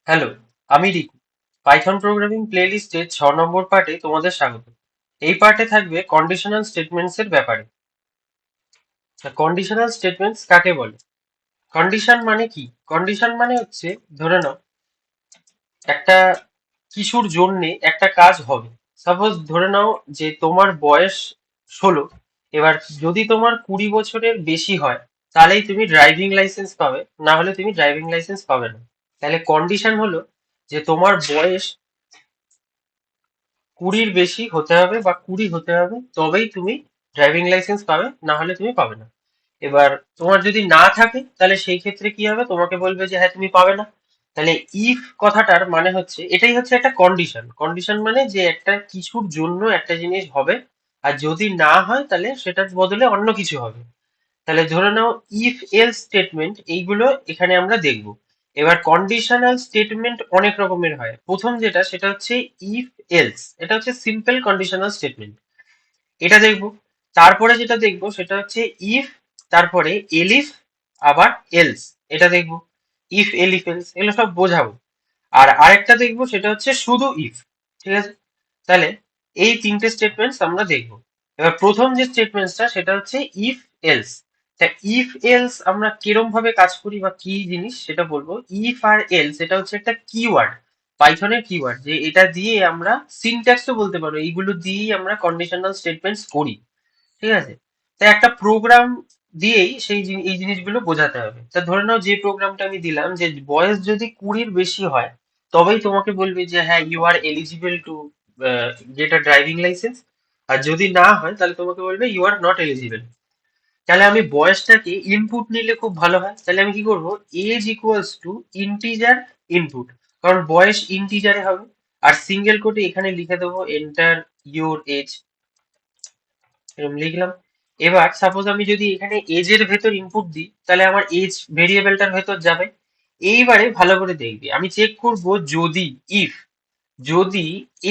Hello, আমি Riku. Python programming প্লেলিস্টে 6 নম্বর পার্টে তোমাদের স্বাগত। এই পার্টে থাকবে কন্ডিশনাল স্টেটমেন্টস এর ব্যাপারে। কন্ডিশনাল স্টেটমেন্টস কাকে বলে? কন্ডিশন মানে কি? কন্ডিশন মানে হচ্ছে, ধরে নাও একটা কিছুর জন্যে একটা কাজ হবে। সাপোজ ধরে নাও যে তোমার বয়স 16। এবার যদি তোমার 20 বছরের বেশি হয়, তাহলেই তুমি ড্রাইভিং লাইসেন্স পাবে, না হলে তুমি ড্রাইভিং লাইসেন্স পাবে না। তাহলে কন্ডিশন হলো যে তোমার বয়স 20-র বেশি হতে হবে বা 20 হতে হবে, তবেই তুমি ড্রাইভিং লাইসেন্স পাবে, না হলে তুমি পাবে না। এবার তোমার যদি না থাকে, তাহলে সেই ক্ষেত্রে কি হবে? তোমাকে বলবে যে হ্যাঁ তুমি পাবে না। তাহলে ইফ কথাটার মানে হচ্ছে, এটাই হচ্ছে একটা কন্ডিশন। কন্ডিশন মানে যে একটা কিছুর জন্য একটা জিনিস হবে, আর যদি না হয় তাহলে সেটার বদলে অন্য কিছু হবে। তাহলে ধরে নাও ইফ এলস স্টেটমেন্ট, এইগুলো এখানে আমরা দেখব। এবার কন্ডিশনাল স্টেটমেন্ট অনেক রকমের হয়। প্রথম যেটা, সেটা হচ্ছে ইফ এলস। এটা হচ্ছে সিম্পল কন্ডিশনাল স্টেটমেন্ট, এটা দেখব। তারপরে যেটা দেখব সেটা হচ্ছে ইফ, তারপরে এলিফ, আবার এলস, এটা দেখব। ইফ এলিফ এলস এগুলো সব বোঝাবো। আর আরেকটা দেখব সেটা হচ্ছে শুধু ইফ। ঠিক আছে? তাহলে এই তিনটে স্টেটমেন্টস আমরা দেখব। এবার প্রথম যে স্টেটমেন্টসটা সেটা হচ্ছে ইফ এলস। তা ইফ এলস আমরা কিরম ভাবে কাজ করি বা কি জিনিস সেটা বলবো। ইফ আর এলস এটা হচ্ছে একটা কিওয়ার্ড, পাইথনের কিওয়ার্ড, যে এটা দিয়ে আমরা সিনট্যাক্সও বলতে পারো, এইগুলো দিয়েই আমরা কন্ডিশনাল স্টেটমেন্টস করি। ঠিক আছে? তাই একটা প্রোগ্রাম দিয়েই এই জিনিসগুলো বোঝাতে হবে। তা ধরে নাও যে প্রোগ্রামটা আমি দিলাম, যে বয়স যদি 20-র বেশি হয়, তবেই তোমাকে বলবে যে হ্যাঁ you are eligible to get a driving licence. আর যদি না হয় তাহলে তোমাকে বলবে ইউ আর নট এলিজিবল। তাহলে আমি বয়সটাকে ইনপুট নিলে খুব ভালো হয়। তাহলে আমি কি করব? Age equals to integer input, কারণ বয়স ইন্টিজারে হবে। আর সিঙ্গেল কোটে এখানে লিখে দেবো এন্টার ইউর এজ, এরকম লিখলাম। এবার সাপোজ আমি যদি এখানে এজ এর ভেতর ইনপুট দিই, তাহলে আমার এজ ভেরিয়েবলটার ভেতর যাবে। এইবারে ভালো করে দেখবি, আমি চেক করব যদি ইফ, যদি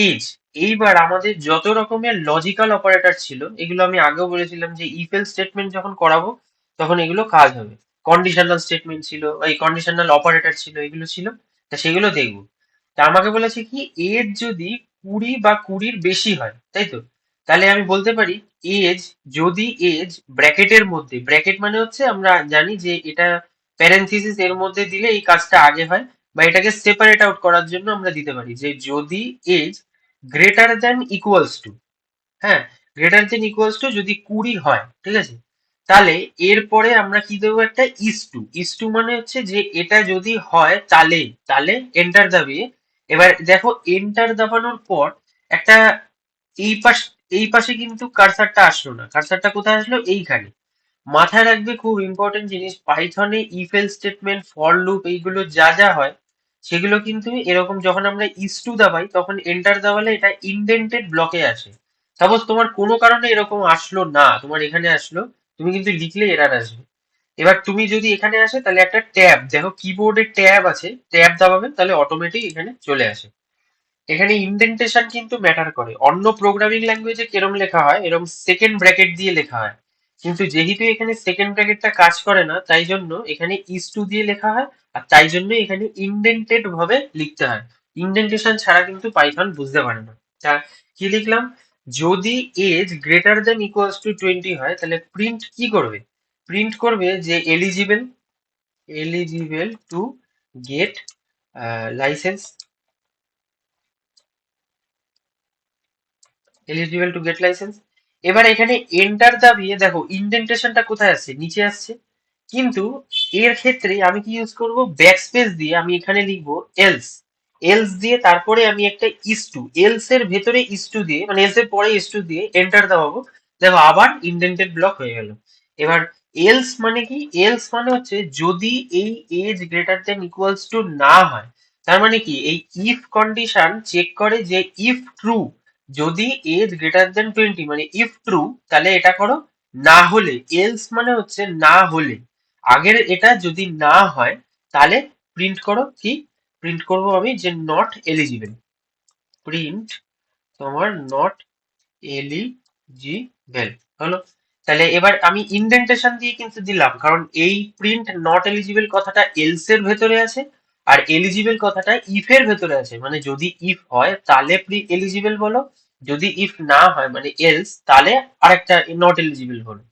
এজ, এইবার আমাদের যত রকমের লজিক্যাল অপারেটর ছিল, এগুলো আমি আগেও বলেছিলাম যে ইফ এলস স্টেটমেন্ট যখন করাবো তখন এগুলো কাজ হবে। কন্ডিশনাল স্টেটমেন্ট ছিল, এই কন্ডিশনাল অপারেটর ছিল, এগুলো ছিল। তা সেগুলো দেখবো। তা আমাকে বলেছে কি, এজ যদি 20 বা 20-র বেশি হয়, তাই তো? তাহলে আমি বলতে পারি এজ, যদি এজ ব্র্যাকেটের মধ্যে, ব্র্যাকেট মানে হচ্ছে আমরা জানি যে এটা প্যারেনথিসিস এর মধ্যে দিলে এই কাজটা আগে হয়, বা এটাকে সেপারেট আউট করার জন্য আমরা দিতে পারি যে যদি age greater than equals to, হ্যাঁ, গ্রেটার দেন ইকুয়ালস টু যদি 20 হয়, ঠিক আছে? তাহলে এরপরে আমরা কি দেবো? একটা ইস টু। ইস টু মানে হচ্ছে যে এটা যদি হয় তাহলে, তাহলে এন্টার দাবিয়ে। এবার দেখো এন্টার দাবানোর পর একটা, এই পাশ, এই পাশে কিন্তু কার্সারটা আসলো না। কার্সারটা কোথায় আসলো? এইখানে। মাথায় রাখবে, খুব ইম্পর্টেন্ট জিনিস, পাইথনে if else statement, for loop, এইগুলো যা যা হয় সেগুলো কিন্তু এরকম, যখন আমরা ইস টু দাবাই তখন এন্টার দাবালে এটা ইনডেন্টেড ব্লকে আসে। সাপোজ তোমার কোনো কারণে এরকম আসলো না, তোমার এখানে আসলো, তুমি কিন্তু লিখলে এরার আসবে। এবার তুমি যদি এখানে আসে তাহলে একটা ট্যাব, দেখো কিবোর্ডে ট্যাব আছে, ট্যাব দাবাবে তাহলে অটোমেটিক এখানে চলে আসে। এখানে ইনডেন্টেশন কিন্তু ম্যাটার করে। অন্য প্রোগ্রামিং ল্যাঙ্গুয়েজে কিরম লেখা হয়, এরকম সেকেন্ড ব্র্যাকেট দিয়ে লেখা হয়, কিন্তু যেহেতু এখানে সেকেন্ড ব্র্যাকেটটা কাজ করে না, তাই জন্য এখানে ইস টু দিয়ে লেখা হয়। আর তাই জন্য এখানে ইনডেন্টেড ভাবে লিখতে হয়। ইনডেন্টেশন ছাড়া কিন্তু পাইথন বুঝতে পারে না। তা কি লিখলাম? যদি age greater than equals to 20 হয়, তাহলে প্রিন্ট কি করবে? প্রিন্ট করবে যে eligible, eligible to get licence, eligible to get licence. এবার এখানে এন্টার দাবিয়ে দেখো ইনডেন্টেশনটা কোথায় আসছে? নিচে আসছে। কিন্তু এর ক্ষেত্রে আমি কি ইউজ করব? ব্যাকস্পেস দিয়ে আমি এখানে লিখবো এলস। এলস দিয়ে তারপরে আমি একটা ইস টু, এলস এর ভেতরে ইস টু দিয়ে, মানে এলস এর পরে ইস টু দিয়ে এন্টার দাবাবো। দেখো আবার ইনডেন্টেড ব্লক হয়ে গেল। এবার এলস মানে কি? এলস মানে হচ্ছে যদি এই age greater than equals to না হয়। তার মানে কি, এই ইফ কন্ডিশন চেক করে যে ইফ ট্রু, যদি এজ গ্রেটার দেন 20 মানে ইফ ট্রু, তাহলে এটা করো। না হলে, এলস মানে হচ্ছে না হলে, আগের এটা যদি না হয় তাহলে প্রিন্ট করো কি? প্রিন্ট করব আমি যে নট এলিজিবল। প্রিন্ট তোমার নট এলিজিবল হলো। তাহলে এবার আমি ইনডেন্টেশন দিয়ে কিন্তু দিলাম, কারণ এই প্রিন্ট নট এলিজিবল কথাটা এলস এর ভেতরে আছে। আর এলিজিবল কথাটা ইফ এর ভেতরে আছে, মানে যদি ইফ হয় তাহলে প্রি এলিজিবল বলো, যদি ইফ না হয় মানে এলস, তাহলে আরেকটা নট এলিজিবল বলো।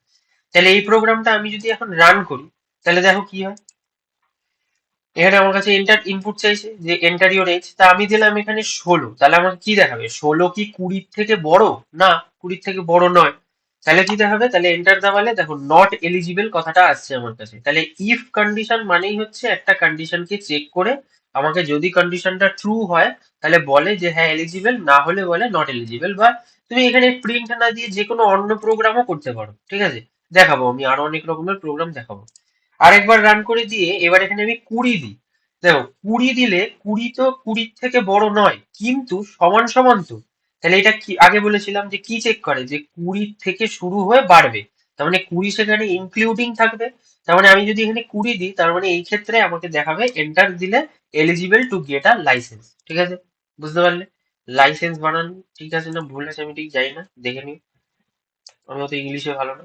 তাহলে এই প্রোগ্রামটা আমি যদি এখন রান করি, তাহলে দেখো কি হয়। এখানে আমার কাছে এন্টার ইনপুট চাইছে যে এন্টার ইউর এজ, তা আমি দিলাম এখানে 16, তাহলে আমাকে কি দেখাবে? 16 কি 20 থেকে বড়? না, 20 থেকে বড় নয়। তাহলে কি দেখাবে? তাহলে এন্টার দাবালে দেখো নট এলিজিবল কথাটা আসছে আমার কাছে। তাহলে ইফ কন্ডিশন মানেই হচ্ছে একটা কন্ডিশনকে চেক করে আমাকে যদি কন্ডিশনটা ট্রু হয় তাহলে বলে যে হ্যাঁ এলিজিবল, না হলে বলে নট এলিজিবল। বা তুমি এখানে প্রিন্ট না দিয়ে যে কোনো অন্য প্রোগ্রামও করতে পারো, ঠিক আছে? দেখাবো, আমি আরো অনেক রকমের প্রোগ্রাম দেখাবো। আরেকবার রান করে দিয়ে এবার এখানে আমি 20 দিই। দেখো 20 দিলে 20 তো 20 থেকে বড় নয়, কিন্তু সমান সমান তো। তাহলে এটা কি আগে বলেছিলাম যে কি চেক করে, যে 20 থেকে শুরু হয়ে বাড়বে, তার মানে 20 সেখানে ইনক্লুডিং থাকবে। তার মানে আমি যদি এখানে 20 দিই, তার মানে এই ক্ষেত্রে আমাকে দেখাবে এন্টার দিলে eligible to get a licence. ঠিক আছে, বুঝতে পারলে? লাইসেন্স বানান ঠিক আছে না ভুল আছে আমি ঠিক জানি না, দেখে নিই, আমি অত ইংলিশে ভালো না।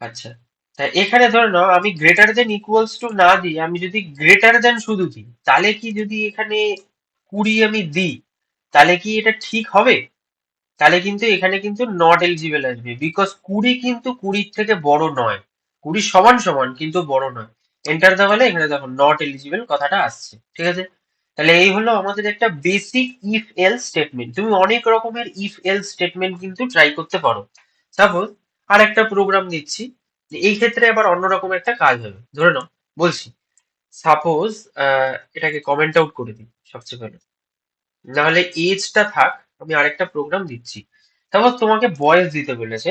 আচ্ছা, তা এখানে ধরে নাও আমি গ্রেটার দেন ইকুয়ালস টু না দিই, আমি যদি গ্রেটার দেন শুধু দিই, তাহলে কি যদি এখানে 20 আমি দিই, তাহলে কি এটা ঠিক হবে? তাহলে কিন্তু এখানে কিন্তু নট এলিজিবল আসবে, বিকজ 20 কিন্তু 20 থেকে বড় নয়। 20 সমান সমান কিন্তু বড় নয়। এন্টার দাবালে এখানে দেখো নট এলিজিবল কথাটা আসছে, ঠিক আছে? তাহলে এই হলো আমাদের একটা বেসিক ইফ এলস স্টেটমেন্ট। তুমি অনেক রকমের ইফ এলস স্টেটমেন্ট কিন্তু ট্রাই করতে পারো। সাপোজ আর একটা প্রোগ্রাম দিচ্ছি, যে এই ক্ষেত্রে আবার অন্যরকম একটা কাজ হবে। ধরে নাও, বলছি সাপোজ এটাকে কমেন্ট আউট করে দিই সবচেয়ে ভালো, নাহলে এজটা থাক। আমি আরেকটা প্রোগ্রাম দিচ্ছি। তারপর তোমাকে বয়স দিতে বলেছে।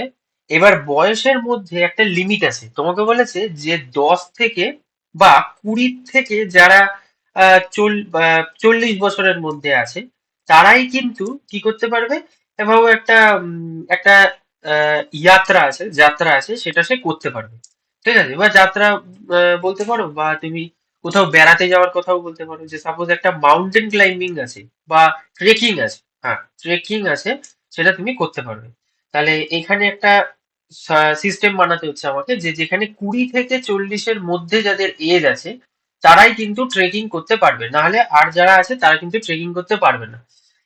এবার বয়সের মধ্যে একটা লিমিট আছে, তোমাকে বলেছে যে 10 থেকে বা 20 থেকে যারা 40 বছরের মধ্যে আছে, তারাই কিন্তু কি করতে পারবে, এভাবে একটা যাত্রা আছে সেটা সে করতে পারবে। ঠিক আছে, বা যাত্রা বলতে পারো, বা তুমি কোথাও বেড়াতে যাওয়ার কথাও বলতে পারো, যে সাপোজ একটা মাউন্টেন ক্লাইম্বিং আছে বা ট্রেকিং আছে। হ্যাঁ, ট্রেকিং আছে, সেটা তুমি করতে পারবে। তাহলে এখানে একটা সিস্টেম বানাতে হচ্ছে আমাকে, যে যেখানে 20 থেকে 40-এর মধ্যে যাদের এজ আছে তারাই কিন্তু ট্রেকিং করতে পারবে, নাহলে আর যারা আছে তারা কিন্তু ট্রেকিং করতে পারবে না।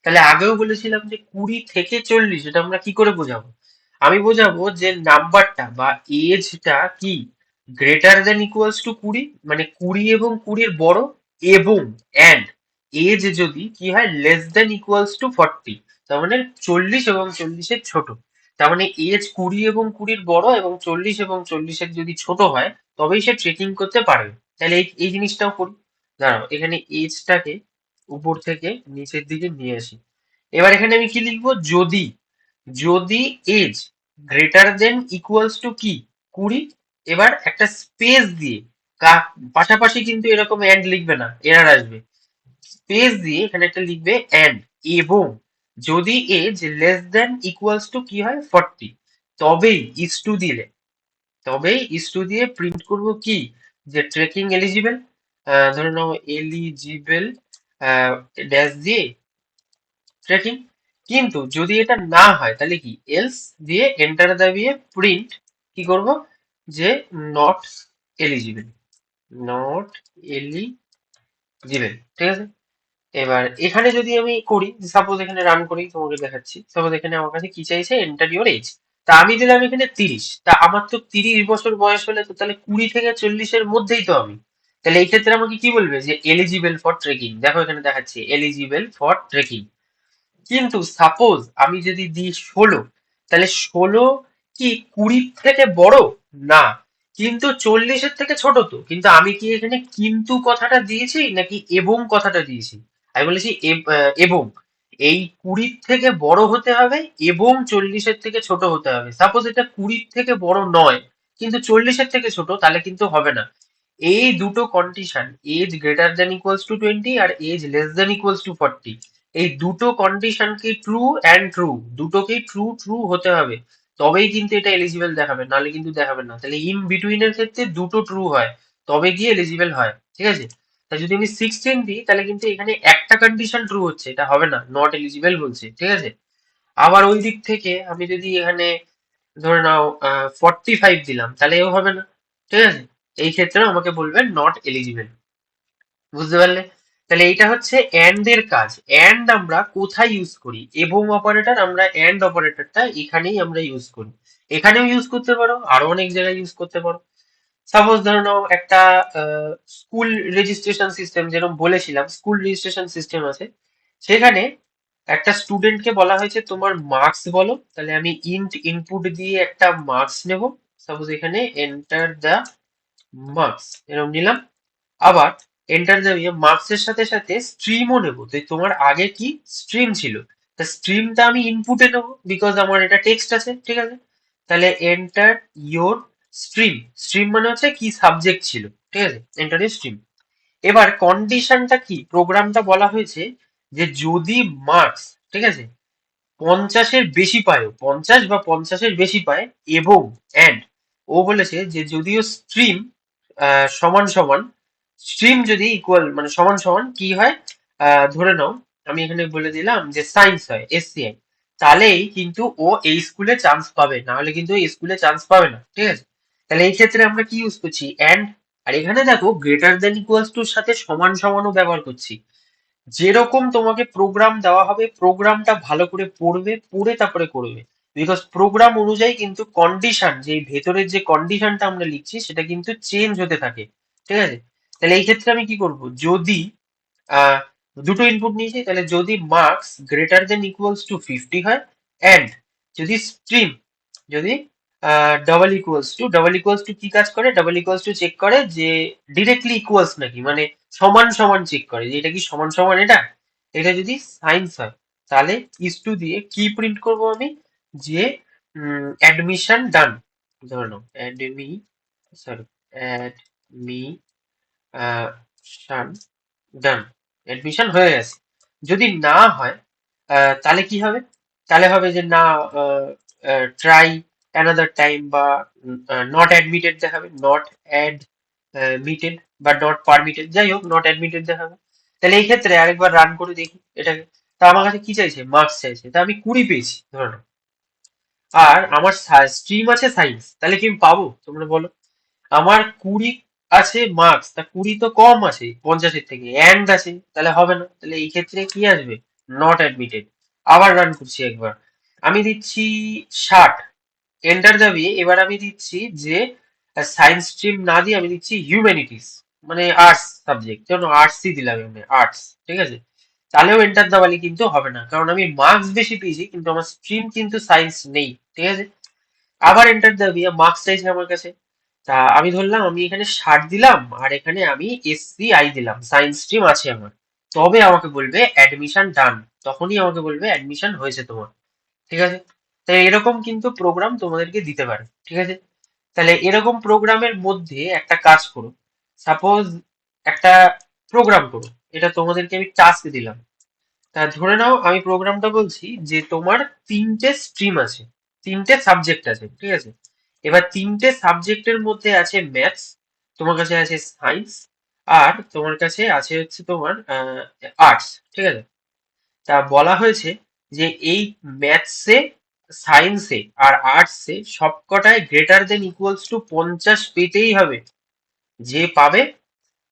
তাহলে আগেও বলেছিলাম যে 20 থেকে 40 এটা আমরা কি করে বোঝাবো? আমি বোঝাবো যে নাম্বারটা বা এজটা কি গ্রেটার দেন ইকুয়ালস টু 20, মানে 20 এবং 20-এর বড়, এবং অ্যান্ড এজ যদি কি হয় লেস দেন ইকুয়ালস টু 40, তার মানে 40 এবং 40-এর ছোট। তার মানে এজ 20 এবং 20-এর বড় এবং 40 এবং 40-এর যদি ছোট হয়, তবেই সে ট্রেকিং করতে পারবে। তাহলে এই এই জিনিসটাও করি। দাঁড়াও, এখানে এজটাকে উপর থেকে নিচের দিকে নিয়ে আসি। এবার এখানে আমি কি লিখবো? যদি যদি age greater than equals to কি 20, এবার একটা স্পেস দিয়ে পাশাপাশি কিন্তু এরকম এন্ড লিখবে না, এরর আসবে। স্পেস দিয়ে এখানে একটা লিখবে এন্ড, এবং যদি age less than equals to কি হয় 40, তবেই ইস টু দিলে, তবেই ইস টু দিয়ে প্রিন্ট করব কি, যে ট্রেকিং এলিজিবল, ধরে নাও এলিজিবল ড্যাশ দিয়ে ট্রেকিং। কিন্তু যদি এটা না হয় তাহলে কি এলস দিয়ে এন্টার দাবিয়ে প্রিন্ট কি করব, যে নট এলিজিবল, নট এলিজিবল। ঠিক আছে, এবার এখানে যদি আমি করি, সাপোজ এখানে রান করি, তোমাকে দেখাচ্ছি। সাপোজ এখানে আমার কাছে কি চাইছে, এন্টার ইউর এজ। তা আমি দিলাম এখানে 30, তা আমার তো 30 বছর বয়স হলে তো তাহলে 20 থেকে 40-এর মধ্যেই তো আমি। তাহলে এই ক্ষেত্রে আমাকে কি বলবে, যে এলিজিবল ফর ট্রেকিং। দেখো এখানে দেখাচ্ছি এলিজিবল ফর ট্রেকিং। কিন্তু সাপোজ আমি যদি দিই 16, তাহলে 16 কি 20 থেকে বড়? না, কিন্তু 40-এর থেকে ছোট তো। কিন্তু আমি কি এখানে কিন্তু কথাটা দিয়েছি নাকি এবং কথাটা দিয়েছি? আমি বলেছি এবং এই 20 থেকে বড় হতে হবে এবং 40-এর থেকে ছোট হতে হবে। সাপোজ এটা 20 থেকে বড় নয় কিন্তু 40-এর থেকে ছোট, তাহলে কিন্তু হবে না। এই দুটো condition, age greater than equals to 20 আর age less than equals to 40, এই দুটো কন্ডিশনকে ট্রু অ্যান্ড ট্রু, দুটোকেই ট্রু ট্রু হতে হবে, তবেই কিন্তু এটা এলিজিবল দেখাবে, নাহলে কিন্তু দেখাবে না। তাহলে ইন বিটুইন এর ক্ষেত্রে দুটো ট্রু হয়, তবে গিয়ে এলিজিবল হয়। ঠিক আছে, তাই যদি আমি 16 দিই তাহলে কিন্তু এখানে একটা কন্ডিশন ট্রু হচ্ছে, এটা হবে না, নট এলিজিবল বলছে। ঠিক আছে, আবার ওই দিক থেকে আমি যদি এখানে ধরে নাও 45 দিলাম, তাহলে এও হবে না। ঠিক আছে, এই ক্ষেত্রে আমাকে বলবেন নট এলিজিবল। বুঝতে পারলে? তাহলে এইটা হচ্ছে এন্ড এর কাজ। এন্ড আমরা কোথায় ইউজ করি? এবং অপারেটর, আমরা এন্ড অপারেটরটা এখানেই আমরা ইউজ করি। এখানেও ইউজ করতে পারো, আরো অনেক জায়গায় ইউজ করতে পারো। সাপোজ ধরে নাও একটা স্কুল রেজিস্ট্রেশন সিস্টেম, যেরকম বলেছিলাম স্কুল রেজিস্ট্রেশন সিস্টেম আছে, সেখানে একটা স্টুডেন্টকে বলা হয়েছে তোমার মার্কস বলো, তাহলে আমি ইনপুট দিয়ে একটা মার্কস নেব। সাপোজ এখানে এন্টার দা মার্কস এরকম নিলাম। আবার এন্টার দিয়ে মার্কস এর সাথে সাথে স্ট্রিমও নেবো, তো তোমার আগে কি স্ট্রিম ছিল, তা স্ট্রিমটা আমি ইনপুটে নেবো, বিকজ আমার এটা টেক্সট আছে, ঠিক আছে। তাহলে এন্টার ইয়োর স্ট্রিম। স্ট্রিম মানে হচ্ছে কি সাবজেক্ট ছিল, ঠিক আছে, এন্টার ইউর স্ট্রিম। এবার কন্ডিশনটা কি, প্রোগ্রামটা বলা হয়েছে যে যদি মার্কস, ঠিক আছে, 50-এর বেশি পায়, 50 বা 50-এর বেশি পায়, এবং অ্যান্ড ও বলেছে যে যদিও স্ট্রিম সমান সমান, স্ট্রিম যদি ইকুয়াল মানে সমান সমান কি হয়, ধরে নাও আমি এখানে বলে দিলাম যে সায়েন্স হয়, এসসিআই, তাহলেই কিন্তু ও এই স্কুলে চান্স পাবে, না হলে কিন্তু এই স্কুলে চান্স পাবে না, ঠিক আছে। তাহলে এই ক্ষেত্রে আমরা কি ইউজ করছি, অ্যান্ড। আর এখানে দেখো গ্রেটার দেন ইকুয়ালস টুর সাথে সমান সমানও ব্যবহার করছি। যেরকম তোমাকে প্রোগ্রাম দেওয়া হবে, প্রোগ্রামটা ভালো করে পড়বে, পড়ে তারপরে করবে, বিকজ প্রোগ্রাম অনুযায়ী কিন্তু কন্ডিশন, যে ভেতরের যে কন্ডিশনটা আমরা লিখছি সেটা কিন্তু চেঞ্জ হতে থাকে, ঠিক আছে। তাহলে এই ক্ষেত্রে আমি কি করব, যদি আহ, দুটো ইনপুট নিয়েছি, তাহলে যদি marks greater than equals two 50 হয়, অ্যান্ড যদি স্ট্রিম, যদি ডাবল ইকুয়ালস টু কি কাজ করে, ডাবল ইকুয়ালস টু চেক করে যে ডিরেক্টলি ইকুয়ালস নাকি, মানে সমান সমান চেক করে যে এটা কি সমান সমান, এটা এটা যদি সায়েন্স হয়, তাহলে ইস টু দিয়ে কি প্রিন্ট করব আমি, যে অ্যাডমিশন ডান, ধরে নাও অ্যাডমি, সরি, অ্যাডমিশন ডান, অ্যাডমিশন হয়ে গেছে। যদি না হয় তাহলে কি হবে, তাহলে হবে যে না, ট্রাই অ্যানাদার টাইম, বা নট অ্যাডমিটেড দেখাবে, নট অ্যাডমিটেড বা নট পারমিটেড, যাই হোক নট অ্যাডমিটেড দেখাবে। তাহলে এই ক্ষেত্রে আরেকবার রান করে দেখি এটাকে। তা আমার কাছে কি চাইছে, মার্কস চাইছে, তা আমি 20 পেয়েছি ধরে নাও। আর আমার স্ট্রিম আছে সায়েন্স, তাহলে কি আমি পাবো তোমরা বলো? আমার 20 আছে মার্কস, তা 20 তো কম আছে 50-এর থেকে, অ্যান্ড আছে, তাহলে হবে না। তাহলে এই ক্ষেত্রে কি আসবে, নট অ্যাডমিটেড। আবার রান করছি একবার, আমি দিচ্ছি 60, এন্টার দাবিয়ে এবার আমি দিচ্ছি যে সায়েন্স স্ট্রিম না দিয়ে আমি দিচ্ছি হিউম্যানিটিস, মানে আর্টস সাবজেক্ট, যেমন আর্টসই দিলাম, এমনি আর্টস, ঠিক আছে। তাহলেও এন্টার দাবালে কিন্তু হবে না, কারণ আমি মার্কস বেশি পেয়েছি কিন্তু আমার স্ট্রিম কিন্তু সায়েন্স নেই, ঠিক আছে। আবার এন্টার দাবিয়ে মার্কস চাইছে আমার কাছে, তা আমি ধরলাম আমি এখানে 60 দিলাম, আর এখানে আমি এসসিআই দিলাম, সায়েন্স স্ট্রিম আছে আমার, তবে আমাকে বলবে অ্যাডমিশন ডান, তখনই আমাকে বলবে অ্যাডমিশন হয়েছে তোমার, ঠিক আছে। তাই এরকম কিন্তু প্রোগ্রাম তোমাদেরকে দিতে পারে, ঠিক আছে। তাহলে এরকম প্রোগ্রামের মধ্যে একটা কাজ করো, সাপোজ একটা প্রোগ্রাম করো, এটা তোমাদেরকে আমি টাস্ক দিলাম। তা ধরে নাও আমি প্রোগ্রামটা বলছি যে তোমার 3টে স্ট্রিম আছে, 3টে সাবজেক্ট আছে, ঠিক আছে। এবার 3টে সাবজেক্টের মধ্যে আছে ম্যাথস, তোমার কাছে আছে সায়েন্স, আর তোমার কাছে আছে হচ্ছে তোমার আর্টস, ঠিক আছে। তা বলা হয়েছে যে এই ম্যাথসে, সায়েন্সে আর আর্টসে সবকটায় গ্রেটার দেন ইকুয়ালস টু 50 পেতেই হবে। যে পাবে,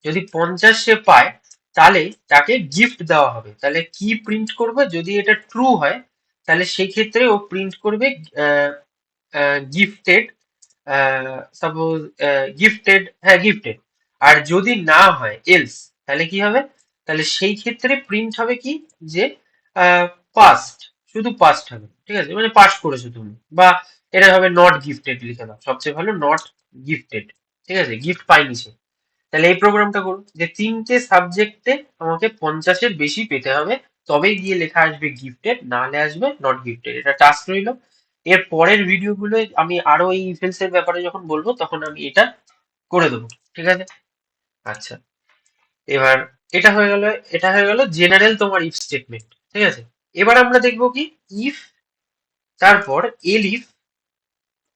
যদি 50 সে পায়, তাহলে তাকে গিফট দেওয়া হবে। তাহলে কি প্রিন্ট করবে, যদি এটা ট্রু হয় তাহলে সেই ক্ষেত্রে ও প্রিন্ট করবে গিফটেড, সাপোজ গিফটেড, হ্যাঁ গিফটেড। আর যদি না হয় এলস, তাহলে কি হবে, তাহলে সেই ক্ষেত্রে প্রিন্ট হবে কি, যে পাস্ট, শুধু পাস্ট হবে, ঠিক আছে, মানে পাস করেছো তুমি, বা এটা হবে নট গিফটেড লিখে দাও, সবচেয়ে ভালো নট গিফটেড, ঠিক আছে, গিফট পাইনি সে। তাহলে এই প্রোগ্রামটা করুন যে 3টে সাবজেক্টে আমাকে 50-এর বেশি পেতে হবে, তবেই গিয়ে লেখা আসবে গিফটেড, না হলে আসবে নট গিফটেড। এটা টাস্ক রইলো। এর পরের ভিডিওগুলো আমি আরো এই ইফেলস এর ব্যাপারে যখন বলবো তখন আমি এটা করে দেবো, ঠিক আছে। আচ্ছা, এবার এটা হয়ে গেল, এটা হয়ে গেল জেনারেল তোমার ইফ স্টেটমেন্ট, ঠিক আছে। এবার আমরা দেখবো কি, ইফ, তারপর এল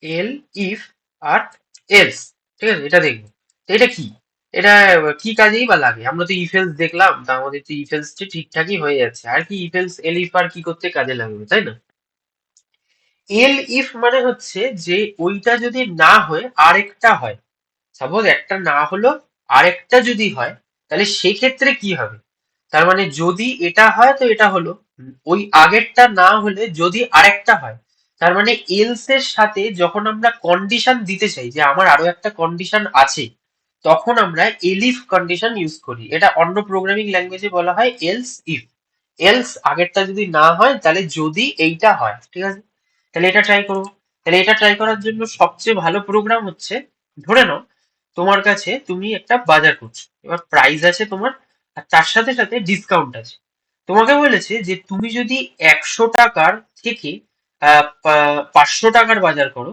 এল ইফ আর এলস, ঠিক আছে, এটা দেখবো। তো এটা কি, এটা কি কাজেই বা লাগে, আমরা তো ইফেলস দেখলাম, তা আমাদের তো ইফেলস ঠিকঠাকই হয়ে যাচ্ছে, আর কি ইফেলস এল ইফ আর কি করতে কাজে লাগবে, তাই না। এল ইফ মানে হচ্ছে যে ওইটা যদি না হয় আরেকটা হয়, সাপোজ একটা না হলো আরেকটা যদি হয়, তাহলে সেক্ষেত্রে কি হবে? তার মানে যদি এটা হয় তো এটা হলো, ওই আগেরটা না হলে যদি আরেকটা হয়, তার মানে এলস এর সাথে যখন আমরা কন্ডিশন দিতে চাই যে আমার আরো একটা কন্ডিশন আছে, তখন আমরা এলিফ কন্ডিশন ইউজ করি। এটা অন্য প্রোগ্রামিং ল্যাঙ্গুয়েজে বলা হয় এলস ইফ। এলস আগেরটা যদি না হয় তাহলে যদি এইটা হয়, ঠিক আছে? তাহলে এটা ট্রাই করবো। তাহলে এটা ট্রাই করার জন্য সবচেয়ে ভালো প্রোগ্রাম হচ্ছে, ধরে নাও তোমার কাছে তুমি একটা বাজার করছো, এবার প্রাইস আছে তোমার, আর তার সাথে সাথে ডিসকাউন্ট আছে। তোমাকে বলেছে যে তুমি যদি 100 টাকার থেকে 500 টাকার বাজার করো,